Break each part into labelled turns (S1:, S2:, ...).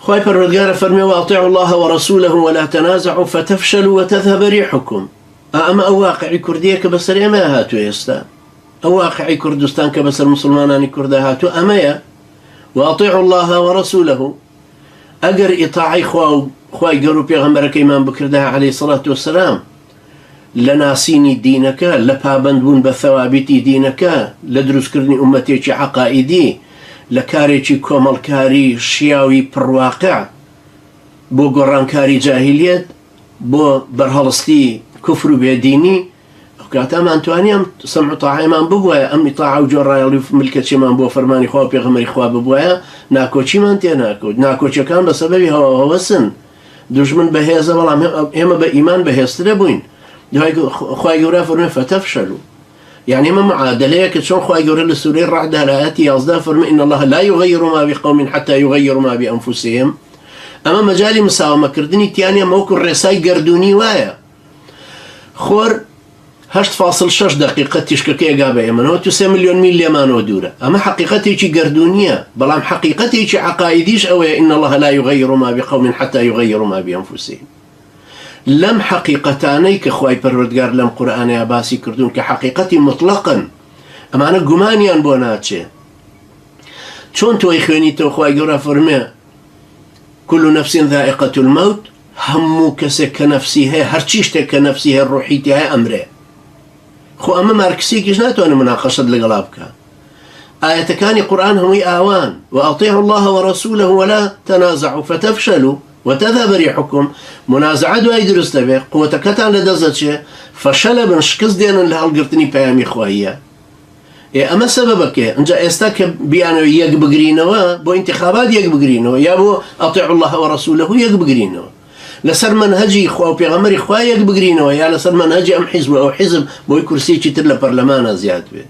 S1: خواهي پروردگار فرمي وأطيعوا الله ورسوله ولا تنازعوا فتفشلوا وتذهب ريحكم. أما أواقعي كردية كبسر أما هاتو يستا، أواقعي كردستان كبسر مسلمانان كردا هاتو أما وأطيعوا الله ورسوله. أجر إطاعي خواهي قروا بيغمبرك إمام بكردها عليه الصلاة والسلام لناسيني دينك، لبابندون بثوابتي دينك، لدروس كرني أمتي عقائدي، لكاريكي كومالكاري شياوي برواقع، بو قرانكاري جاهليت، بو برهلستي كفر بيديني. وكاتا ما انتواني سمعوا طاعة إمام ببوايا أم إطاعة وجورا يلي في ملكة إمام بو فرماني خواه بيغمري خواه ببوايا ناكو چي مانتي ناكو چي كان بسببي هو سن دجمن بهيزة والله هم بإيمان بهيزتر بوين خواه يقول فرمي فتفشلوا. يعني ما معادلة كتشون خواه يقول للسوري الرعدة الآياتي يصدى فرمي إن الله لا يغير ما بقوم حتى يغيروا ما بأنفسهم. أما مجالي مساومة كردني تيانيا موكو الرساي قردوني وايا خور 8.6 دقيقة تشككي قابا يمنو 3 مليون ميل يمانو دورة. أما حقيقتي شي قردونية بلام حقيقتي شي عقائديش أوي إن الله لا يغير ما بقوم حتى يغيروا ما بأنفسهم. لم حقيقتاني كخواي پروردگار لم قرآن عباسي كردون كحقيقتي مطلقا. أما أنا قمانيان بوناتشي چون تو إخواني تو خواي قرأ فرمي كل نفس ذائقة الموت همو كسي كنفسي هي هرچيشتي كنفسي هي الروحيتي هي أمره. خو أما ماركسي كيش ناتو أنا مناقشة لقلابك آية كاني قرآن هم آوان وأطيعوا الله ورسوله ولا تنازعوا فتفشلوا وتذهب ريحكم. منازعة دو أي درست به قوة كتان لدزتش فشل بنشكز دينا لهالقرتني بيامي خواهية. أما سببك انجا استاك بيانو يق بقرينوا بو انتخابات يق بقرينوا يا بو أطيعوا الله ورسوله يق بقرينوا لسر منهجي خوا بيغمري خوا يق بقرينوا يا لسر منهجي أم حزب أو حزب بو كرسي تر برلمان زياد به.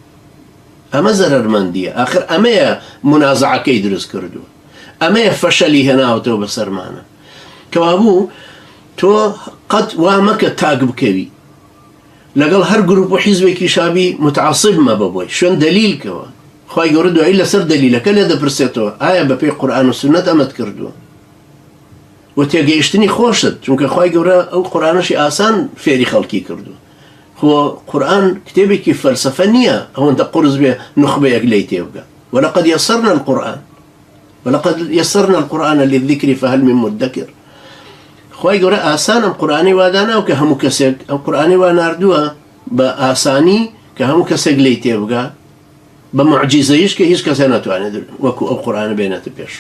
S1: أما زرر مندية آخر أما منازعة كي درس كردو أما فشلي هنا وتو بسرمانه كوابو تو قد وامك تاقب كبي لقل هر جروب وحزبي كشابي متعصب ما ببوي شون دليل كوا خواي يردو إلا سر دليلك اللي هذا برسيتو آية ببي قرآن والسنة أما تكردو وتيجيشتني خوشت چونك خواي يقرأ أو قرآن شي آسان فيري خلقي كردو هو قرآن كتابي كيف فلسفة نية هو أنت قرز به نخبة يقليتي يبقى ولقد يسرنا القرآن للذكر فهل من مدكر. خواهي قرأ آسان قرآني وادانا وكهمو كسيق قرآني واناردوها بآساني كهمو كسيق ليتي يبقى بمعجزيش كهيش كسانتو وكو القرآن بينات بيش.